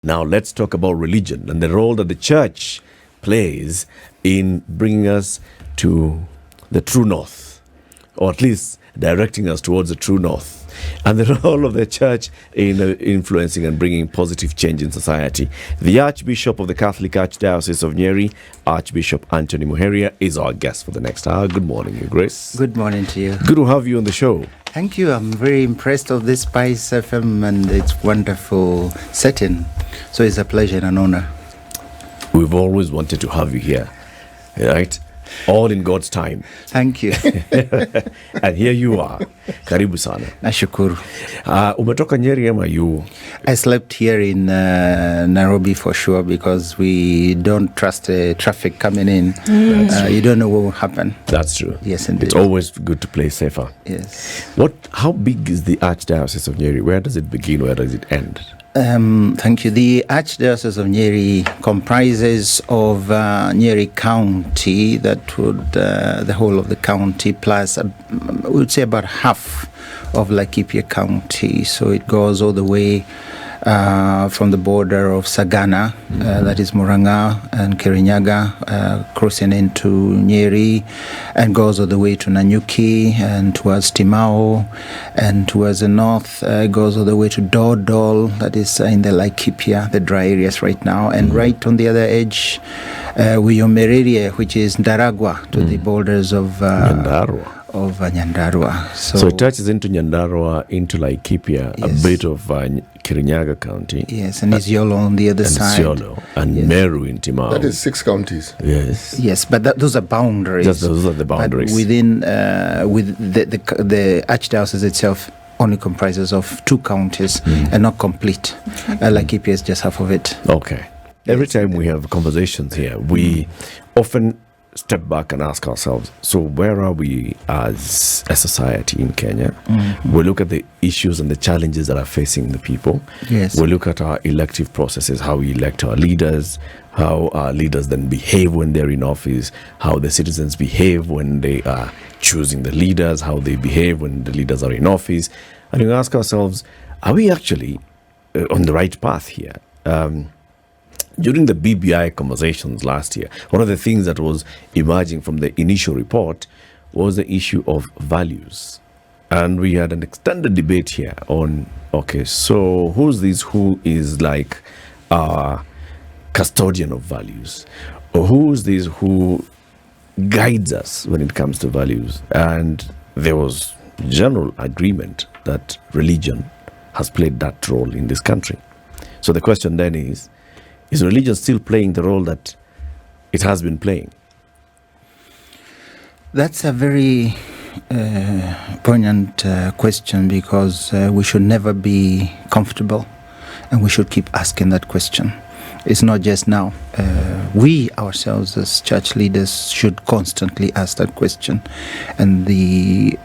Now let's talk about religion and the role that the church plays in bringing us to the true north, or at least directing us towards the true north, and the role of the church in influencing and bringing positive change in society. The Archbishop of the Catholic Archdiocese of Nyeri, Archbishop Anthony Muheria, is our guest for the next hour. Good morning, Your Grace. Good morning to you. Good to have you on the show. Thank you. I'm very impressed of this SpiceFM and its wonderful setting. So it's a pleasure and an honor. We've always wanted to have you here, right? All in God's time. Thank you. And here you are. Karibu sana. Nashukuru. Umetoka Nyeri ama you? I slept here in Nairobi for sure because we don't trust the traffic coming in. You don't know what will happen. That's true. Yes, indeed. It's always good to play safer. Yes. How big is the Archdiocese of Nyeri? Where does it begin? Where does it end? Thank you. The Archdiocese of Nyeri comprises of Nyeri County, that would the whole of the county, plus I would say about half of Laikipia County. So it goes all the way from the border of Sagana, that is Murang'a and Kirinyaga, crossing into Nyeri, and goes all the way to Nanyuki and towards Timao, and towards the north goes all the way to Dodol, that is in the Laikipia, the dry areas right now, and right on the other edge Wiyomeririe, which is Ndaragwa, to the borders of Nyandarua. So it touches into Nyandarua, into Laikipia, yes. A bit of Kirinyaga County. Yes, and Isiolo on the other side. Isiolo, and yes. Meru in Timao. That is 6 counties. Yes. Yes, but those are boundaries. Those are the boundaries. But within with the Archdiocese itself only comprises of 2 counties and not complete. Laikipia is just half of it. Okay. Every time we have conversations here, we often step back and ask ourselves, so where are we as a society in Kenya? We look at the issues and the challenges that are facing the people. Yes. We look at our elective processes, how we elect our leaders, how our leaders then behave when they're in office, how the citizens behave when they are choosing the leaders, how they behave when the leaders are in office. And we ask ourselves, are we actually on the right path here? During the BBI conversations last year, one of the things that was emerging from the initial report was the issue of values. And we had an extended debate here on, okay, so who is like a custodian of values? Or who is this who guides us when it comes to values? And there was general agreement that religion has played that role in this country. So the question then is religion still playing the role that it has been playing? That's a very poignant question, because we should never be comfortable, and we should keep asking that question. It's not just now. We ourselves as church leaders should constantly ask that question, and the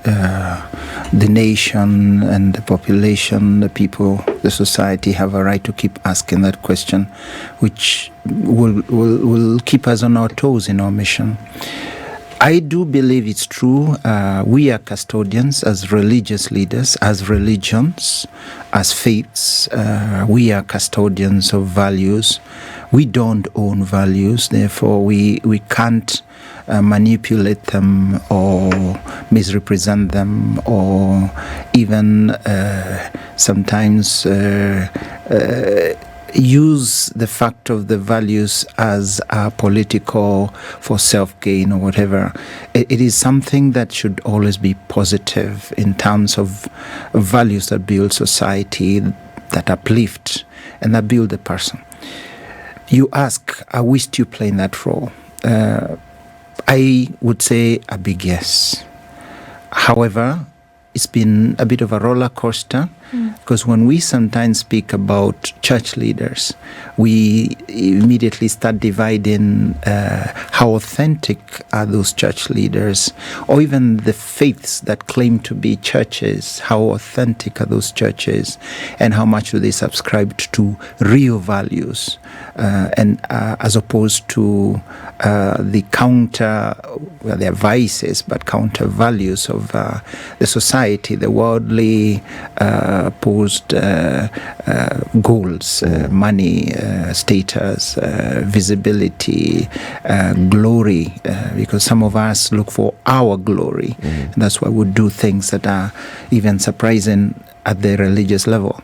nation and the population, the people, the society have a right to keep asking that question, which will keep us on our toes in our mission. I do believe it's true. We are custodians as religious leaders, as religions, as faiths. We are custodians of values. We don't own values, therefore we can't manipulate them or misrepresent them, or even sometimes use the fact of the values as political for self-gain or whatever. It is something that should always be positive in terms of values that build society, that uplift, and that build the person. You ask, are we still playing that role? I would say a big yes. However, it's been a bit of a roller coaster, because when we sometimes speak about church leaders, we immediately start dividing how authentic are those church leaders, or even the faiths that claim to be churches, how authentic are those churches, and how much do they subscribe to real values, and as opposed to the counter, well, they're vices, but counter values of the society, the worldly self-posed goals, money, status, visibility, glory, because some of us look for our glory. And that's why we do things that are even surprising at the religious level.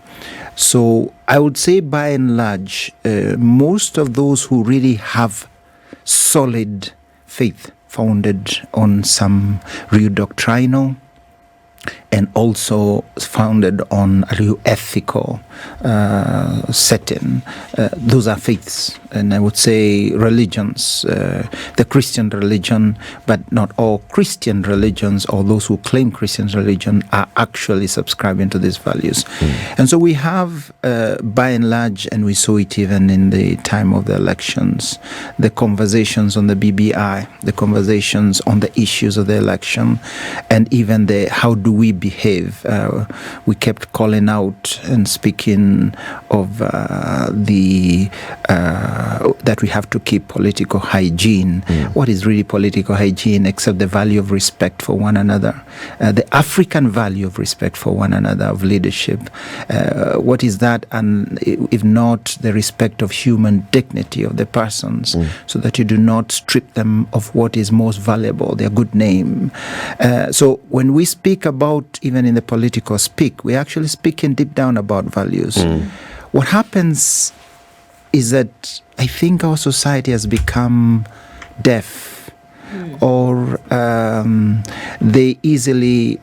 So I would say by and large, most of those who really have solid faith founded on some real doctrinal and also founded on a real ethical setting. Those are faiths, and I would say religions, the Christian religion, but not all Christian religions or those who claim Christian religion are actually subscribing to these values. And so we have, by and large, and we saw it even in the time of the elections, the conversations on the BBI, the conversations on the issues of the election, and even the how do we behave. We kept calling out and speaking of that we have to keep political hygiene. What is really political hygiene except the value of respect for one another? The African value of respect for one another, of leadership. What is that? And if not the respect of human dignity of the persons, so that you do not strip them of what is most valuable, their good name. So when we speak about, even in the political speak, we're actually speaking deep down about values. What happens is that I think our society has become deaf, or they easily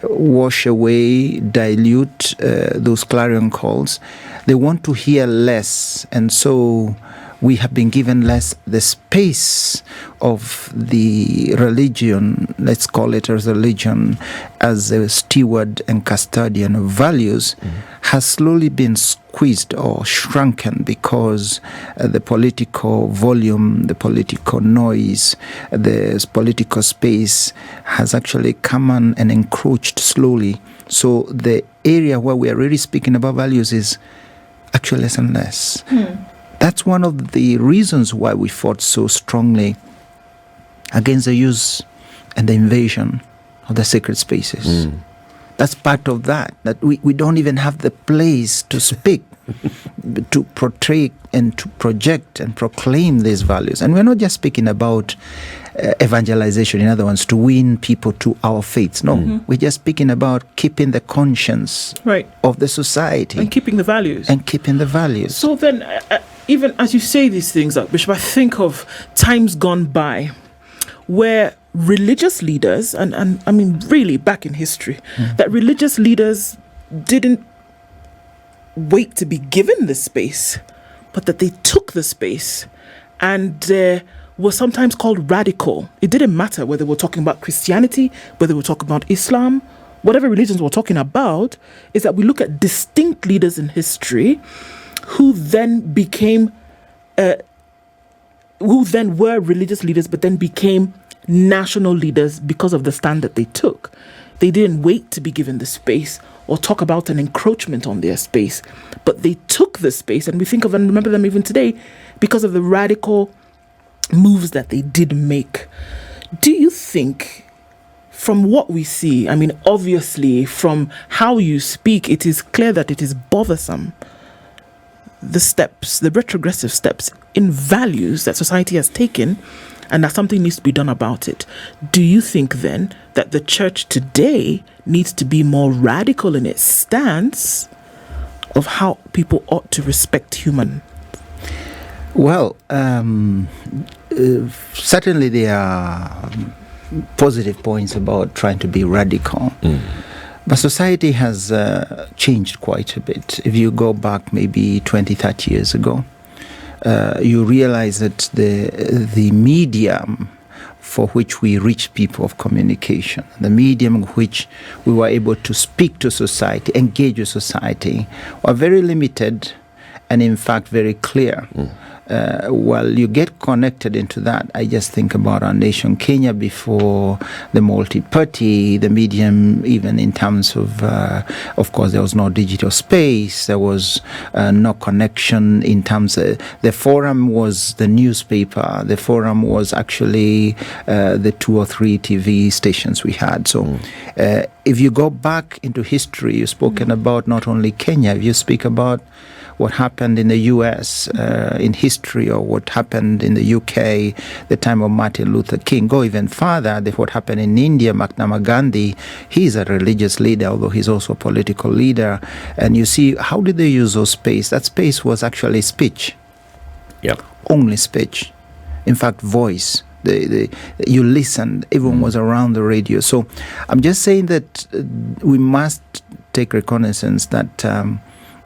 wash away, dilute those clarion calls. They want to hear less, and so we have been given less the space of the religion, let's call it a religion, as a steward and custodian of values, has slowly been squeezed or shrunken because the political volume, the political noise, the political space has actually come on and encroached slowly. So the area where we are really speaking about values is actually less and less. That's one of the reasons why we fought so strongly against the use and the invasion of the sacred spaces. That's part of that we don't even have the place to speak, to portray and to project and proclaim these values. And we're not just speaking about evangelization, in other words, to win people to our faiths. No, we're just speaking about keeping the conscience of the society. And keeping the values. So then, even as you say these things, Bishop, I think of times gone by where religious leaders, and I mean really back in history, that religious leaders didn't wait to be given the space, but that they took the space and were sometimes called radical. It didn't matter whether we're talking about Christianity, whether we're talking about Islam, whatever religions we're talking about, is that we look at distinct leaders in history who then were religious leaders, but then became national leaders because of the stand that they took. They didn't wait to be given the space or talk about an encroachment on their space, but they took the space, and we think of and remember them even today because of the radical moves that they did make. Do you think, from what we see, I mean, obviously from how you speak, it is clear that it is bothersome, the retrogressive steps in values that society has taken, and that something needs to be done about it. Do you think then that the church today needs to be more radical in its stance of how people ought to respect human? Well, certainly there are positive points about trying to be radical. But society has changed quite a bit. If you go back maybe 20, 30 years ago, you realize that the medium for which we reach people of communication, the medium in which we were able to speak to society, engage with society, were very limited and in fact very clear. while you get connected into that, I just think about our nation, Kenya, before the multi-party, the medium, even in terms of course, there was no digital space, there was no connection in terms of, the forum was the newspaper, the forum was actually the 2 or 3 TV stations we had. So if you go back into history, you've spoken about not only Kenya, if you speak about what happened in the US in history, or what happened in the UK, the time of Martin Luther King. Go even further, what happened in India, Mahatma Gandhi. He's a religious leader, although he's also a political leader. And you see, how did they use those space? That space was actually speech. Yeah. Only speech. In fact, voice. You listened. Everyone was around the radio. So I'm just saying that we must take reconnaissance that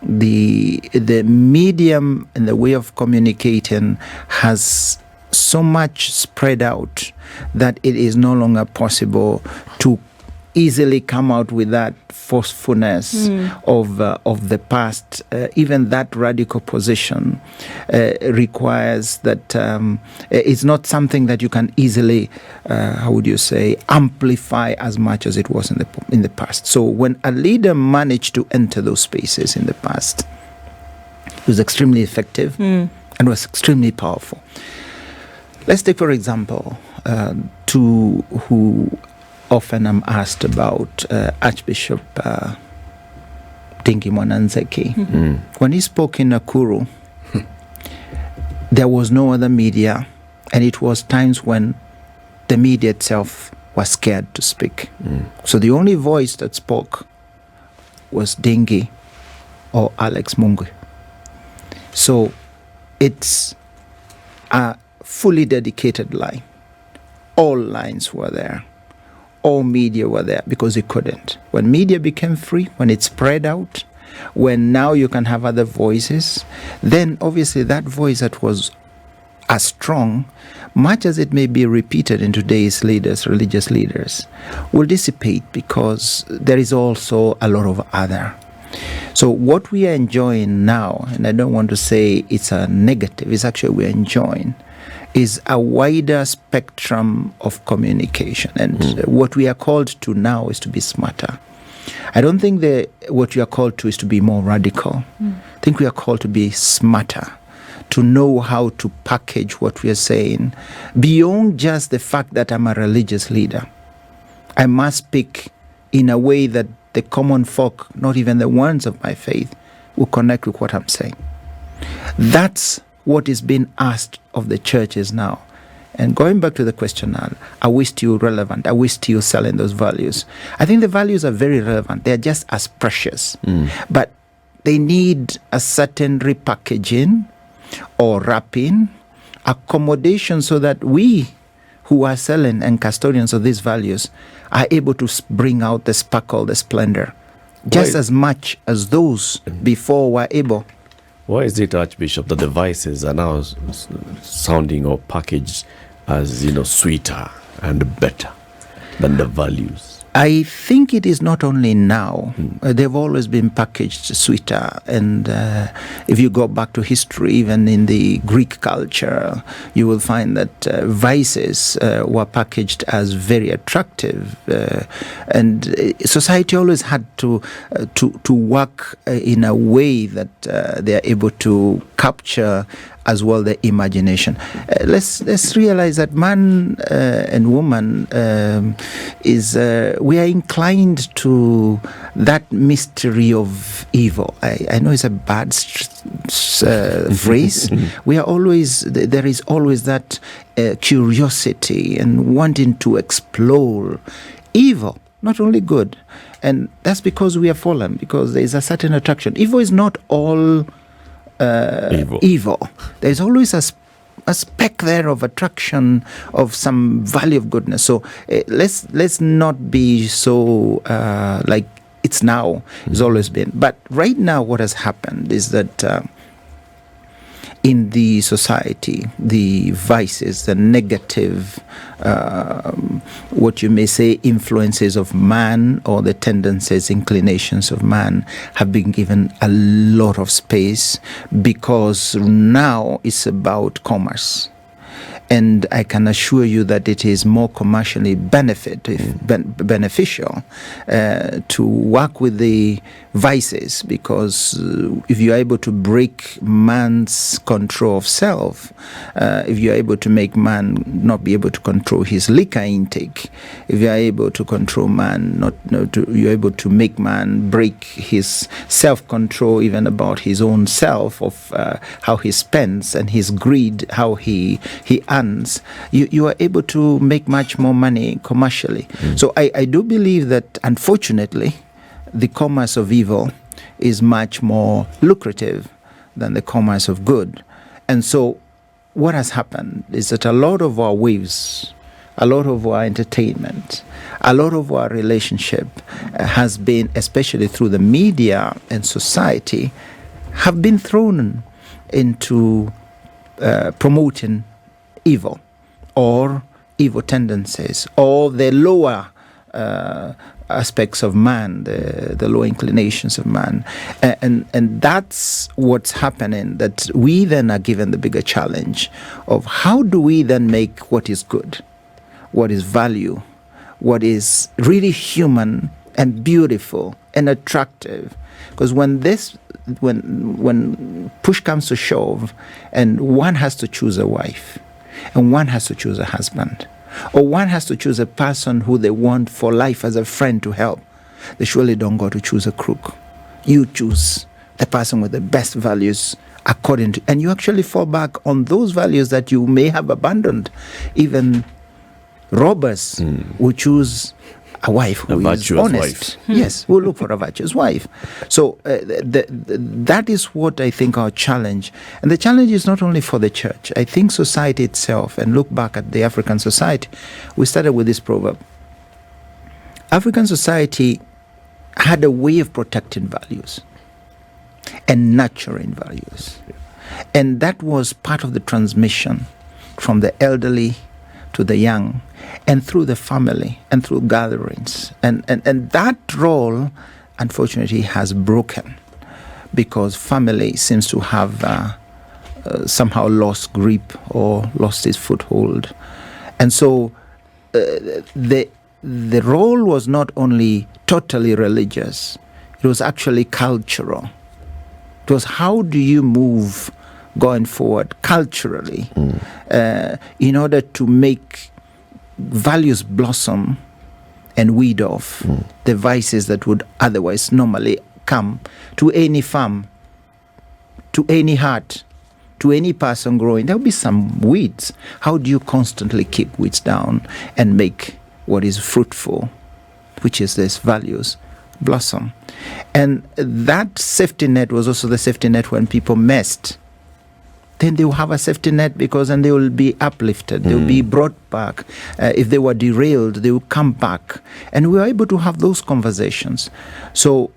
the medium and the way of communicating has so much spread out that it is no longer possible to easily come out with that forcefulness of the past. Even that radical position requires that it's not something that you can easily, how would you say, amplify as much as it was in the past. So when a leader managed to enter those spaces in the past, it was extremely effective and was extremely powerful. Let's take, for example, two who often I'm asked about, Archbishop Dingi Mwananzeki. When he spoke in Nakuru, there was no other media, and it was times when the media itself was scared to speak. So the only voice that spoke was Dingi or Alex Mungu. So it's a fully dedicated line. All lines were there. All media were there because it couldn't. When media became free, when it spread out, when now you can have other voices, then obviously that voice that was as strong, much as it may be repeated in today's leaders, religious leaders, will dissipate because there is also a lot of other. So what we are enjoying now, and I don't want to say it's a negative, it's actually we're enjoying, is a wider spectrum of communication. And what we are called to now is to be smarter. I don't think what we are called to is to be more radical. I think we are called to be smarter, to know how to package what we are saying beyond just the fact that I'm a religious leader. I must speak in a way that the common folk, not even the ones of my faith, will connect with what I'm saying. That's what is being asked of the churches now. And going back to the question, are we still relevant? Are we still selling those values? I think the values are very relevant. They're just as precious. But they need a certain repackaging or wrapping, accommodation, so that we who are selling and custodians of these values are able to bring out the sparkle, the splendor, just as much as those before were able. Why is it, Archbishop, that the vices are now sounding or packaged as, sweeter and better than the values? I think it is not only now. They've always been packaged sweeter. And if you go back to history, even in the Greek culture, you will find that vices were packaged as very attractive. And society always had to work in a way that they are able to capture as well the imagination. Let's realize that man and woman we are inclined to that mystery of evil. I know it's a bad phrase. We are always, there is always that curiosity and wanting to explore evil, not only good. And that's because we are fallen, because there is a certain attraction. Evil is not all evil. There's always a speck there of attraction, of some value of goodness. So let's not be so like it's now. It's always been. But right now, what has happened is that in the society, the vices, the negative, what you may say, influences of man, or the tendencies, inclinations of man, have been given a lot of space, because now it's about commerce. And I can assure you that it is more commercially beneficial to work with the vices, because if you're able to break man's control of self, if you're able to make man not be able to control his liquor intake, if you're able to control man, you're able to make man break his self-control even about his own self, of how he spends and his greed, how he earns, you are able to make much more money commercially. So I do believe that, unfortunately, the commerce of evil is much more lucrative than the commerce of good. And so what has happened is that a lot of our waves, a lot of our entertainment, a lot of our relationship has been, especially through the media and society, have been thrown into promoting evil, or evil tendencies, or the lower aspects of man, the lower inclinations of man. And that's what's happening, that we then are given the bigger challenge of how do we then make what is good, what is value, what is really human and beautiful and attractive. Because when push comes to shove, and one has to choose a wife, and one has to choose a husband, or one has to choose a person who they want for life as a friend to help, they surely don't go to choose a crook. You choose the person with the best values according to, and you actually fall back on those values that you may have abandoned. Even robbers will choose a wife who is honest. Yes, we'll look for a virtuous wife. So that is what I think our challenge. And the challenge is not only for the church. I think society itself, and look back at the African society, we started with this proverb. African society had a way of protecting values and nurturing values. And that was part of the transmission from the elderly to the young, and through the family, and through gatherings. And that role, unfortunately, has broken, because family seems to have somehow lost grip or lost its foothold. And so the role was not only totally religious, it was actually cultural. It was, how do you move going forward culturally in order to make values blossom and weed off the vices that would otherwise normally come to any farm, to any heart, to any person growing. There will be some weeds. How do you constantly keep weeds down and make what is fruitful, which is this values, blossom? And that safety net was also the safety net when people messed. Then they will have a safety net, because then they will be uplifted. They will be brought back. If they were derailed, they will come back. And we are able to have those conversations. So,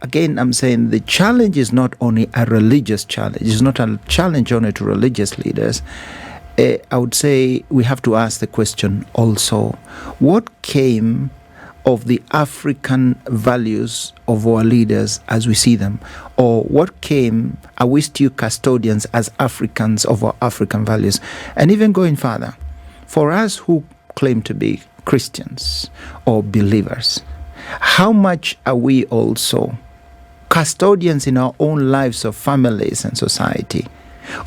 again, I'm saying the challenge is not only a religious challenge. It's not a challenge only to religious leaders. I would say we have to ask the question also, what came of the African values of our leaders as we see them? Or what came, are we still custodians as Africans of our African values? And even going further, for us who claim to be Christians or believers, how much are we also custodians in our own lives of families and society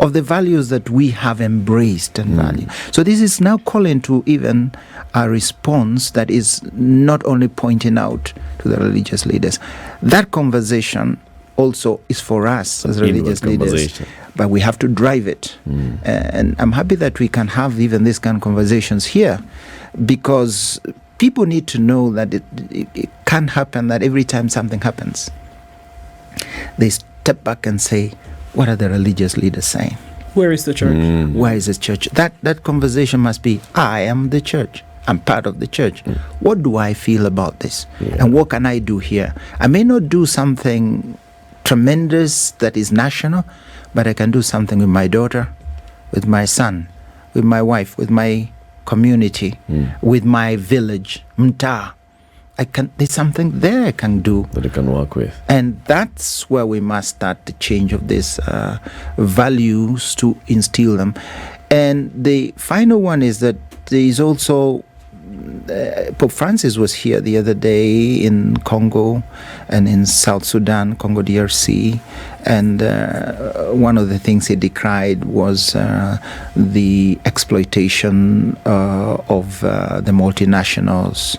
of the values that we have embraced and value? So this is now calling to even a response that is not only pointing out to the religious leaders. That conversation also is for us as religious leaders, but we have to drive it. And I'm happy that we can have even these kind of conversations here, because people need to know that it can't happen that every time something happens, they step back and say, what are the religious leaders saying? Where is the church? Where is the church? That conversation must be, I am the church. I'm part of the church. What do I feel about this? And what can I do here? I may not do something tremendous that is national, but I can do something with my daughter, with my son, with my wife, with my community, with my village, mtaa. There's something there I can do that I can work with. And that's where we must start the change of these values to instill them. And the final one is that there is also Pope Francis was here the other day in Congo and in South Sudan, Congo DRC, and one of the things he decried was the exploitation of the multinationals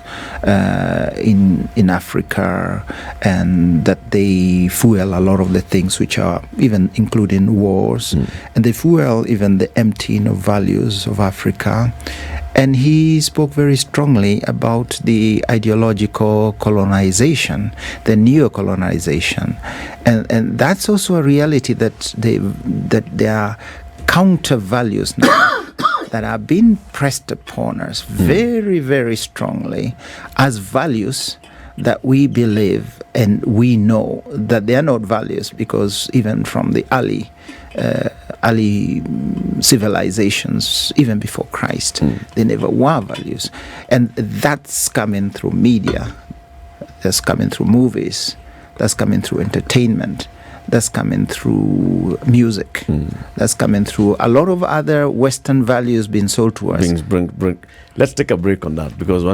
in Africa, and that they fuel a lot of the things which are even including wars, and they fuel even the emptying of values of Africa. And he spoke very strongly about the ideological colonization, the neo-colonization. And that's also a reality that there are counter values now that are being pressed upon us very, very strongly as values that we believe and we know that they are not values, because even from the early civilizations, even before Christ, they never were values. And that's coming through media, that's coming through movies, that's coming through entertainment, that's coming through music, that's coming through a lot of other Western values being sold to us. Let's take a break on that, because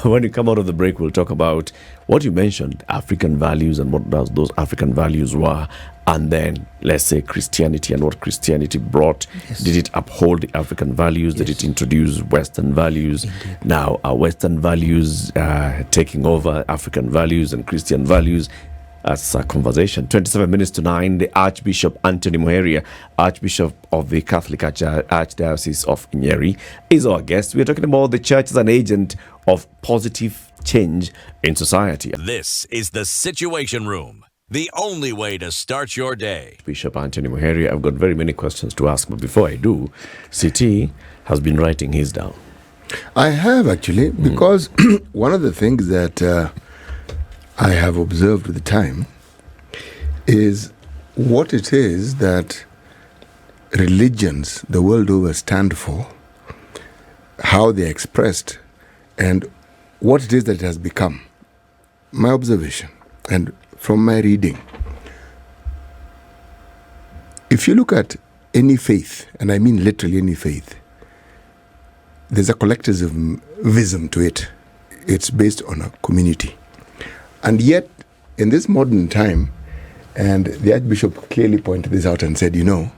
when you come out of the break, we'll talk about what you mentioned, African values, and what those African values were, and then let's say Christianity and what Christianity brought. Yes. Did it uphold the African values? Did it introduce Western values? Indeed. Now, are Western values taking over African values and Christian values? That's a conversation. 27 minutes to 9, the Archbishop Anthony Muheria, Archbishop of the Catholic Archdiocese of Nyeri, is our guest. We're talking about the church as an agent of positive change in society. This is the Situation Room, the only way to start your day. Bishop Anthony Muheria, I've got very many questions to ask, but before I do, CT has been writing his down. I have actually, because one of the things that I have observed with the time is what it is that religions the world over stand for, how they're expressed, and what it is that it has become. My observation, and from my reading, if you look at any faith, and I mean literally any faith, there's a collectivism to it. It's based on a community. And yet, in this modern time, and the Archbishop clearly pointed this out and said, you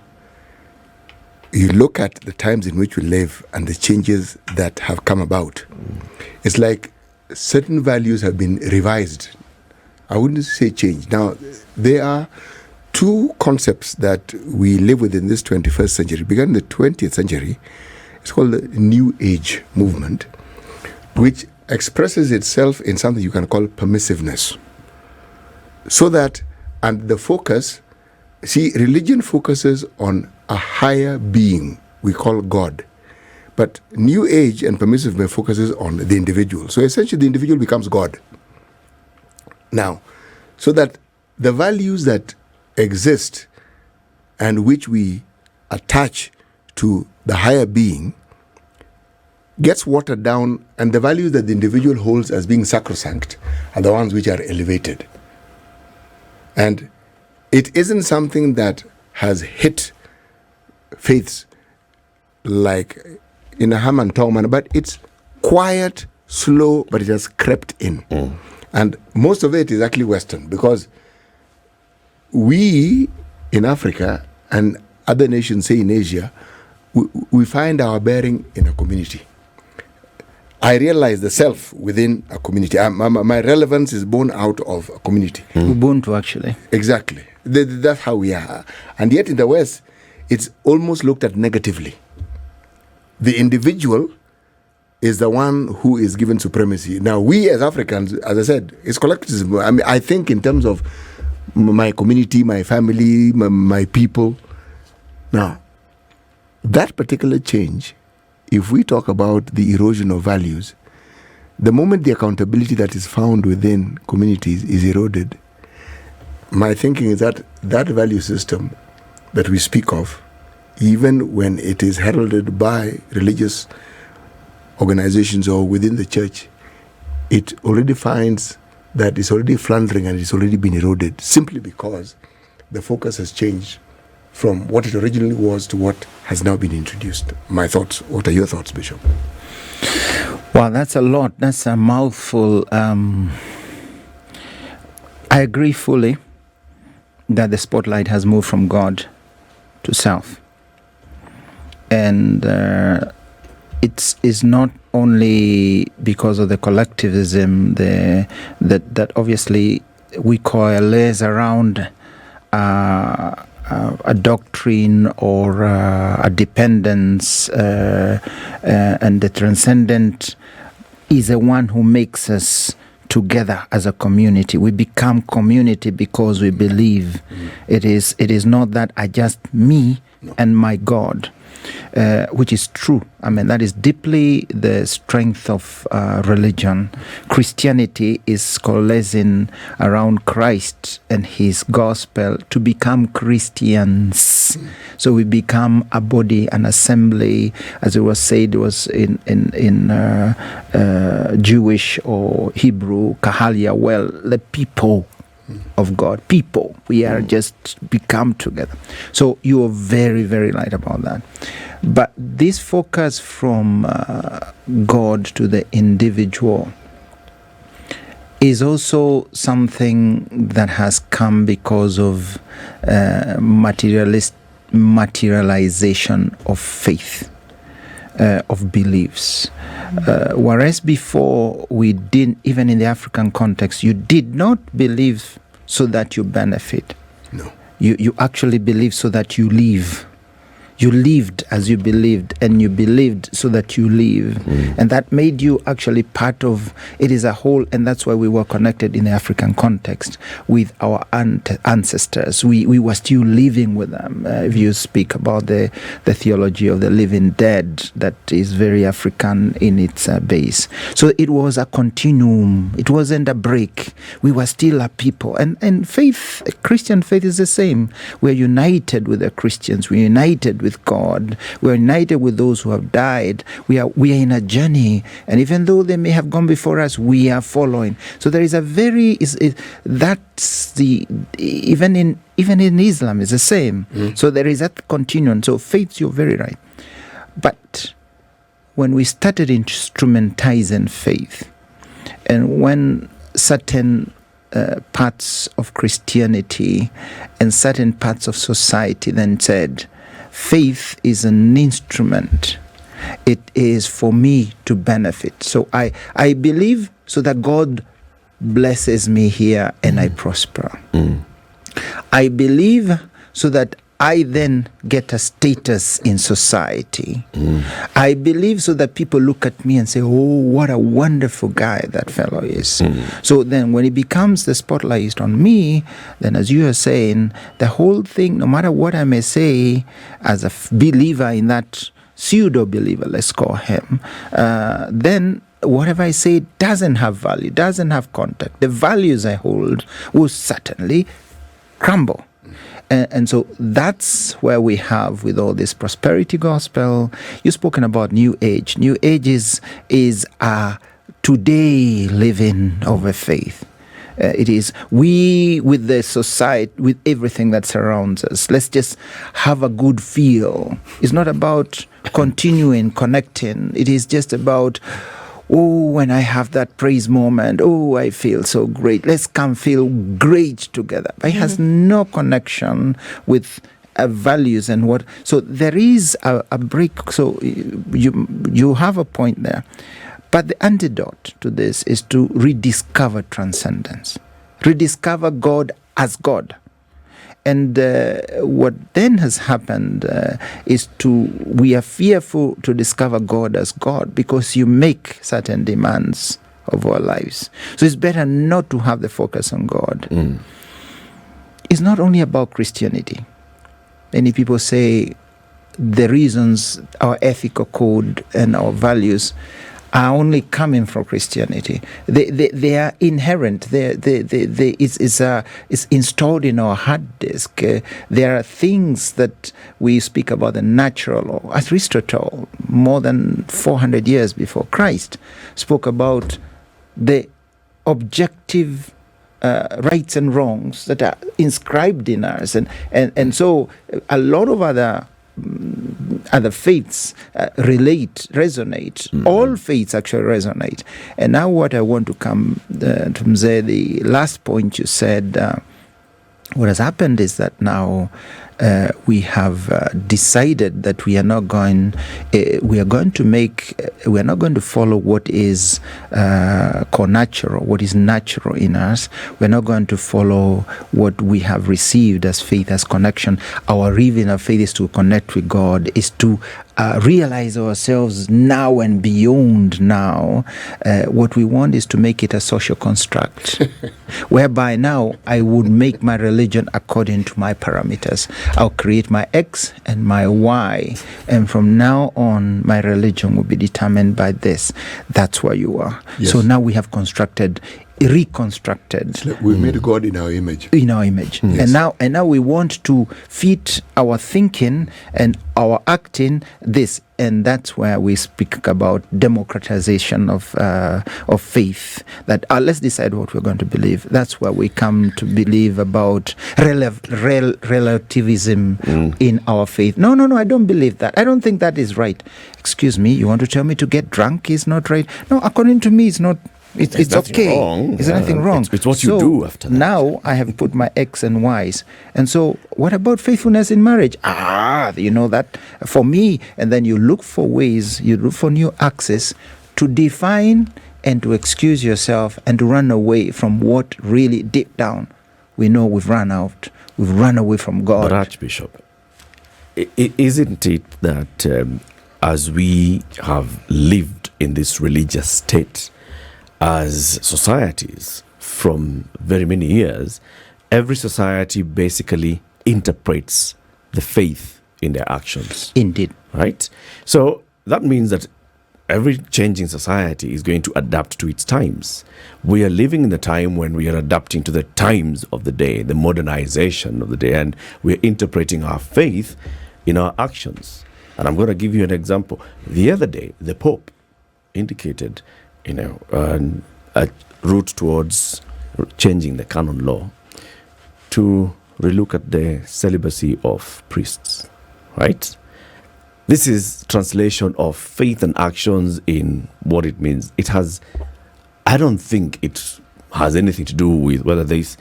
look at the times in which we live and the changes that have come about. It's like certain values have been revised. I wouldn't say changed. Now, there are two concepts that we live with in this 21st century. It began in the 20th century. It's called the New Age movement, which expresses itself in something you can call permissiveness. So that, and the focus, religion focuses on a higher being we call God. But New Age and permissiveness focuses on the individual. So essentially the individual becomes God. Now, so that the values that exist and which we attach to the higher being gets watered down, and the values that the individual holds as being sacrosanct are the ones which are elevated. And it isn't something that has hit faiths like in a ham and tongue manner, but it's quiet, slow, but it has crept in. And most of it is actually Western, because we in Africa and other nations, say in Asia, we find our bearing in a community. I realize the self within a community. My relevance is born out of a community. Ubuntu, actually. Exactly. That's how we are. And yet in the West, it's almost looked at negatively. The individual is the one who is given supremacy. Now, we as Africans, as I said, it's collectivism. I mean, I think in terms of my community, my family, my people. Now, that particular change, if we talk about the erosion of values, the moment the accountability that is found within communities is eroded, my thinking is that that value system that we speak of, even when it is heralded by religious organizations or within the church, it already finds that it's already floundering and it's already been eroded simply because the focus has changed from what it originally was to what has now been introduced. My thoughts. What are your thoughts, Bishop? Well, that's a lot. That's a mouthful. I agree fully that the spotlight has moved from God to self. And it's not only because of the collectivism that obviously we coalesce around a doctrine or a dependence, and the transcendent is the one who makes us together as a community. We become community because we believe. It is not that I just me and my God. Which is true. I mean, that is deeply the strength of religion. Christianity is coalescing around Christ and his gospel to become Christians. So we become a body, an assembly, as it was said, it was in Jewish or Hebrew, Kahalia, well, the people of God. People. We are just become together. So you are very, very right about that. But this focus from God to the individual is also something that has come because of materialization of faith, of beliefs. Whereas before we didn't, even in the African context, you did not believe so that you benefit. No. You actually believe so that you live. You lived as you believed, and you believed so that you live. And that made you actually part of it as a whole, and that's why we were connected in the African context with our ancestors. We were still living with them. If you speak about the theology of the living dead, that is very African in its base. So it was a continuum. It wasn't a break. We were still a people. And faith, Christian faith is the same. We're united with the Christians. We're united with God. We're united with those who have died. We are in a journey, and even though they may have gone before us, we are following. So there is a very that's the even in Islam is the same. So there is that continuum. So faith, you're very right. But when we started instrumentizing faith, and when certain parts of Christianity and certain parts of society then said, faith is an instrument. It is for me to benefit. So I believe so that God blesses me here and I prosper. I believe so that I then get a status in society. I believe so that people look at me and say, oh, what a wonderful guy that fellow is. So then when it becomes the spotlight on me, then as you are saying, the whole thing, no matter what I may say, as a believer in that pseudo-believer, let's call him, then whatever I say doesn't have value, doesn't have contact. The values I hold will certainly crumble. And so that's where we have with all this prosperity gospel. You've spoken about New Age. New Age is a today living over faith. It is we with the society, with everything that surrounds us. Let's just have a good feel. It's not about continuing, connecting. It is just about, oh, when I have that praise moment, oh, I feel so great. Let's come feel great together. But it has no connection with values and what. So there is a break. So you have a point there. But the antidote to this is to rediscover transcendence. Rediscover God as God. And what then has happened is we are fearful to discover God as God because you make certain demands of our lives. So it's better not to have the focus on God. It's not only about Christianity. Many people say the reasons our ethical code and our values are only coming from Christianity. They are inherent. It's installed in our hard disk. There are things that we speak about the natural law. Aristotle, more than 400 years before Christ, spoke about the objective rights and wrongs that are inscribed in us, and so a lot of other faiths resonate. All faiths actually resonate. And now what I want to come to say, the last point you said, what has happened is that now we have decided that we are not going to follow what is connatural, what is natural in us. We're not going to follow what we have received as faith, as connection. Our reason of faith is to connect with God, is to realize ourselves now and beyond now. What we want is to make it a social construct, whereby now I would make my religion according to my parameters. I'll create my X and my Y, and from now on, my religion will be determined by this. That's where you are. Yes. So now we have reconstructed. We made God in our image. In our image. Yes. And now we want to fit our thinking and our acting this, and that's where we speak about democratization of faith. That let's decide what we're going to believe. That's where we come to believe about relativism in our faith. No, I don't believe that. I don't think that is right. Excuse me, you want to tell me to get drunk is not right? No, according to me, it's not. It's okay. Wrong. Is there anything wrong? It's what you do after that. Now I have put my X and Y's. And so what about faithfulness in marriage? You know that for me. And then you look for ways, you look for new access to define and to excuse yourself and to run away from what really deep down we know we've run out. We've run away from God. But Archbishop, isn't it that as we have lived in this religious state, as societies from very many years, every society basically interprets the faith in their actions. Indeed. Right? So that means that every changing society is going to adapt to its times. We are living in the time when we are adapting to the times of the day, the modernization of the day, and we're interpreting our faith in our actions. And I'm going to give you an example. The other day, the Pope indicated a route towards changing the canon law to relook at the celibacy of priests, right? This is translation of faith and actions in what it means. I don't think it has anything to do with whether this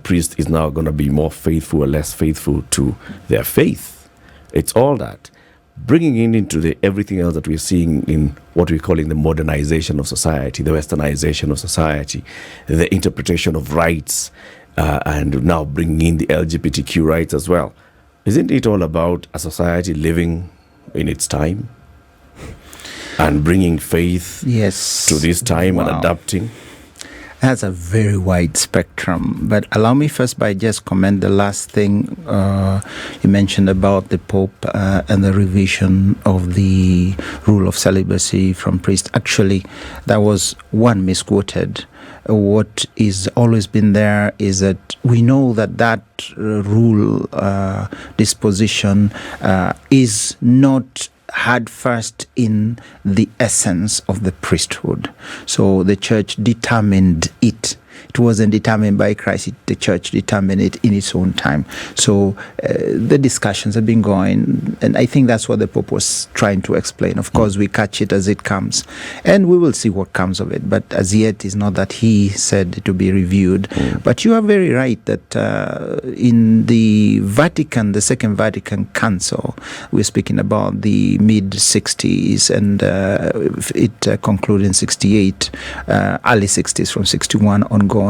priest is now going to be more faithful or less faithful to their faith. It's all that. Bringing into everything else that we're seeing in what we're calling the modernization of society, the westernization of society, the interpretation of rights, and now bringing in the LGBTQ rights as well. Isn't it all about a society living in its time and bringing faith to this time and adapting? That's a very wide spectrum. But allow me first by just comment the last thing you mentioned about the Pope and the revision of the rule of celibacy from priests. Actually, that was one misquoted. What is always been there is that we know that rule disposition is not had first in the essence of the priesthood. So the church determined it. It wasn't determined by Christ. The church determined it in its own time. So the discussions have been going, and I think that's what the Pope was trying to explain. Of course, we catch it as it comes, and we will see what comes of it. But as yet, it's not that he said it to be reviewed. But you are very right that in the Vatican, the Second Vatican Council, we're speaking about the mid-60s, and it concluded in 68, early 60s from 61 ongoing,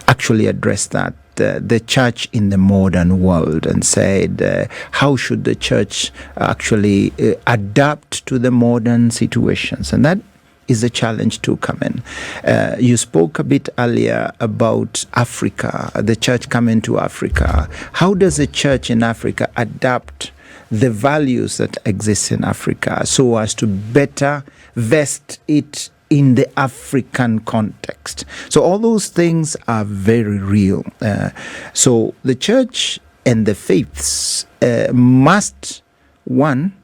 actually addressed that. The church in the modern world, and said, how should the church actually adapt to the modern situations? And that is a challenge to come in. You spoke a bit earlier about Africa, the church coming to Africa. How does the church in Africa adapt the values that exist in Africa so as to better vest it in the African context. So all those things are very real. So the church and the faiths must, one,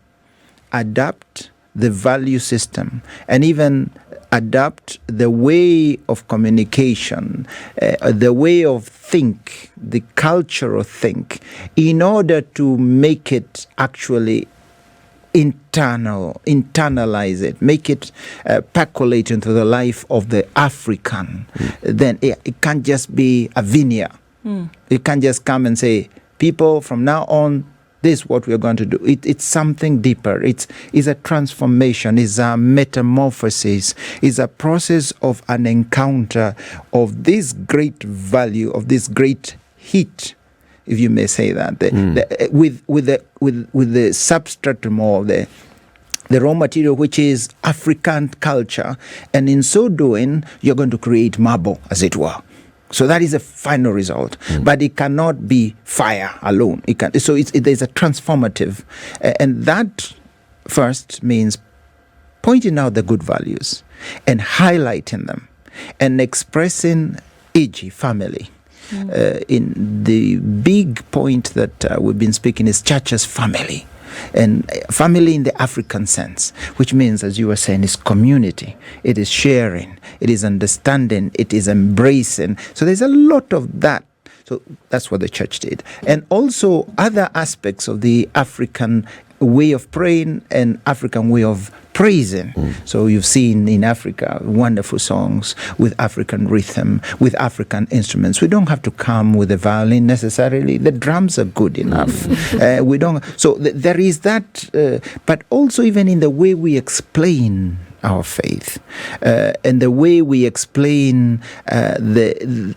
adapt the value system and even adapt the way of communication, the way of think, the culture of think, in order to make it actually internalize it, make it percolate into the life of the African. Then it can't just be a veneer. It can't just come and say, people, from now on, this is what we're going to do. It's something deeper. It's a transformation. It's a metamorphosis. It's a process of an encounter of this great value, of this great heat, if you may say that, with the substratum or the raw material, which is African culture, and in so doing, you're going to create marble, as it were. So that is a final result, but it cannot be fire alone. There's a transformative, and that first means pointing out the good values and highlighting them and expressing, e.g., family. In the big point that we've been speaking is church as family. And family in the African sense, which means, as you were saying, is community. It is sharing. It is understanding. It is embracing. So there's a lot of that. So that's what the church did. And also other aspects of the African way of praying and African way of praising. So you've seen in Africa wonderful songs with African rhythm, with African instruments. We don't have to come with a violin necessarily. The drums are good enough. We don't. So there is that, but also even in the way we explain our faith, and the way we explain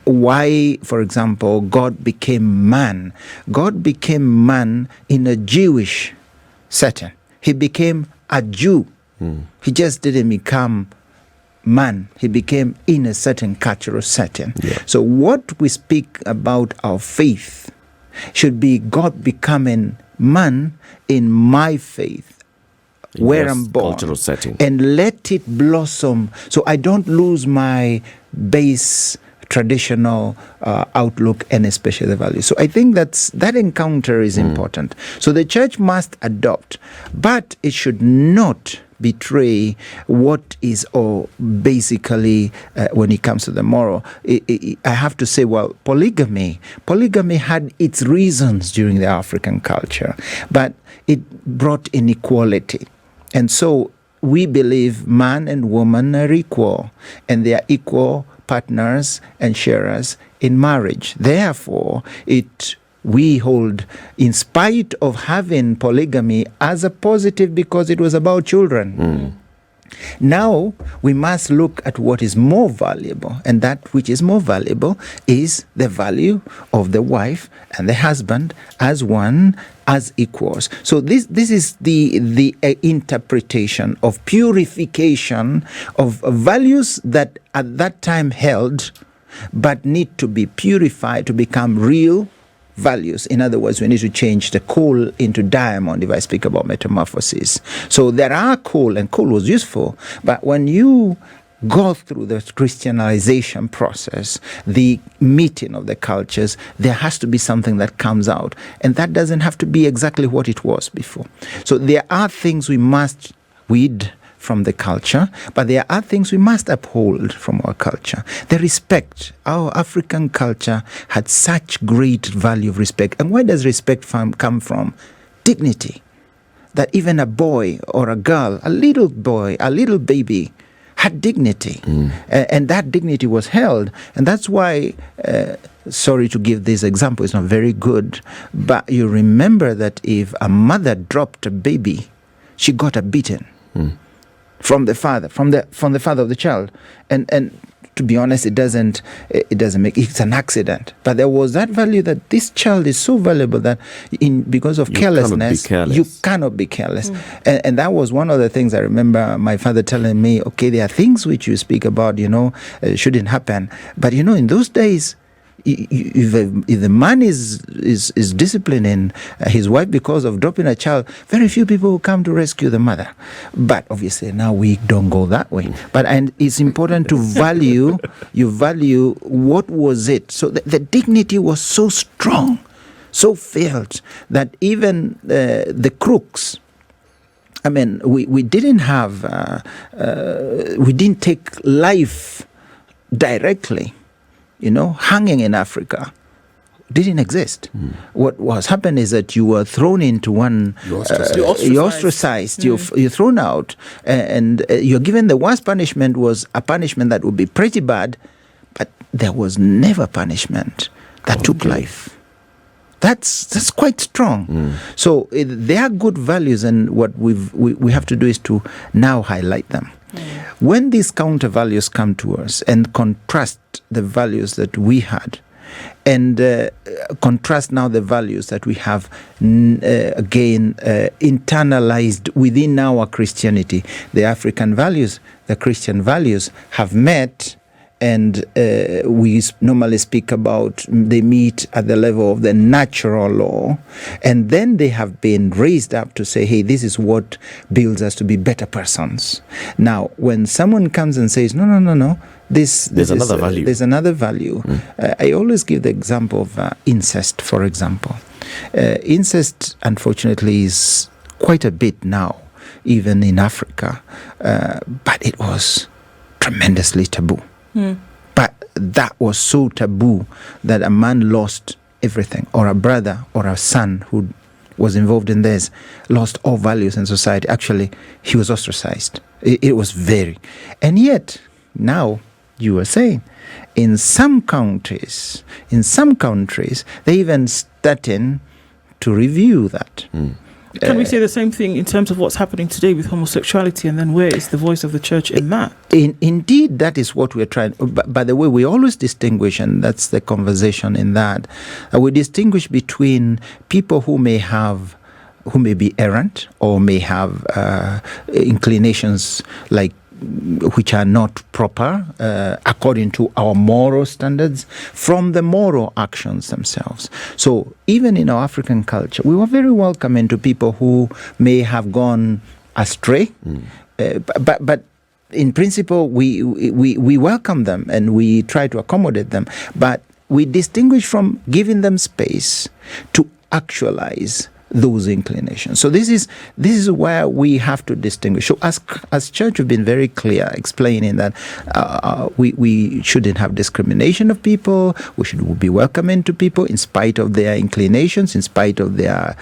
why, for example, God became man. God became man in a Jewish setting. He became a Jew. He just didn't become man. He became in a certain cultural setting. So what we speak about our faith should be God becoming man in my faith, where I'm born, cultural setting, and let it blossom so I don't lose my base traditional outlook and especially the value. So I think that encounter is important. So the church must adopt, but it should not betray what is, or basically when it comes to the moral. I have to say, well, polygamy had its reasons during the African culture, but it brought inequality. And so we believe man and woman are equal, and they are equal partners and sharers in marriage. Therefore, we hold, in spite of having polygamy as a positive because it was about children. Now we must look at what is more valuable, and that which is more valuable is the value of the wife and the husband as one, as equals. So this is the interpretation of purification of values that at that time held, but need to be purified to become real values. In other words, we need to change the coal into diamond, if I speak about metamorphosis. So there are coal, and coal was useful, but when you go through the Christianization process, the meeting of the cultures, there has to be something that comes out, and that doesn't have to be exactly what it was before. So there are things we must weed from the culture, but there are things we must uphold from our culture. The respect. Our African culture had such great value of respect. And where does respect come from? Dignity. That even a boy or a girl, a little boy, a little baby, had dignity. And that dignity was held. And that's why, sorry to give this example, it's not very good, but you remember that if a mother dropped a baby, she got a beating. From the father, from the father of the child, and to be honest, it doesn't make, it's an accident. But there was that value that this child is so valuable that because of carelessness, you cannot be careless. And that was one of the things I remember my father telling me. Okay, there are things which you speak about, shouldn't happen, but in those days, If the man is disciplining his wife because of dropping a child, very few people will come to rescue the mother. But obviously now we don't go that way. And it's important to value what was it. So the dignity was so strong, so felt, that even the crooks, I mean, we didn't have, we didn't take life directly, hanging in Africa didn't exist. What was happened is that you were thrown into one, you're ostracized, you're thrown out, and you're given the worst punishment was a punishment that would be pretty bad, but there was never punishment that took life. That's quite strong. So they are good values, and what we have to do is to now highlight them. When these counter values come to us and contrast the values that we had, and contrast now the values that we have internalized within our Christianity, the African values, the Christian values have met. And we normally speak about they meet at the level of the natural law, and then they have been raised up to say, hey, this is what builds us to be better persons. Now, when someone comes and says, no, there's another value. There's another value. I always give the example of incest, for example. Incest, unfortunately, is quite a bit now, even in Africa, but it was tremendously taboo. But that was so taboo that a man lost everything, or a brother or a son who was involved in this lost all values in society. Actually, he was ostracized. It was very. And yet, now, you were saying, in some countries, they even starting to review that. Can we say the same thing in terms of what's happening today with homosexuality, and then where is the voice of the church in that? Indeed, that is what we're trying. By the way, we always distinguish, and that's the conversation in that. We distinguish between people who may be errant or may have inclinations which are not proper according to our moral standards, from the moral actions themselves. So even in our African culture, we were very welcoming to people who may have gone astray, but in principle we welcome them and we try to accommodate them, but we distinguish from giving them space to actualize those inclinations. So this is where we have to distinguish. So as church, we've been very clear explaining that we shouldn't have discrimination of people. We should be welcoming to people in spite of their inclinations, in spite of their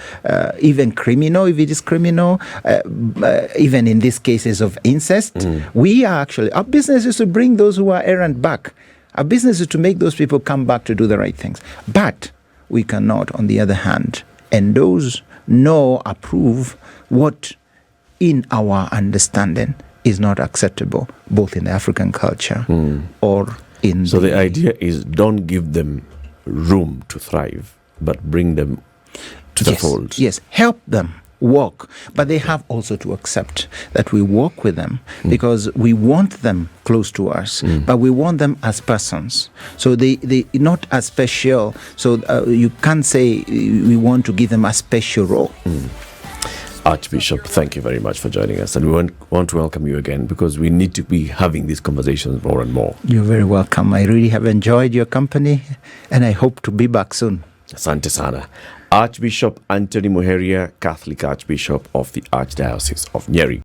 even criminal, if it is criminal, even in these cases of incest. We are actually, our business is to bring those who are errant back. Our business is to make those people come back to do the right things. But we cannot, on the other hand, endorse nor approve what in our understanding is not acceptable, both in the African culture or in So the idea is, don't give them room to thrive, but bring them to the fold. Yes, help them walk, but they have also to accept that we walk with them because we want them close to us, but we want them as persons. So they not as special. So you can't say we want to give them a special role. Archbishop, thank you very much for joining us, and we want to welcome you again, because we need to be having these conversations more and more. You're very welcome. I really have enjoyed your company, and I hope to be back soon. Asante sana. Archbishop Anthony Muheria, Catholic Archbishop of the Archdiocese of Nyeri.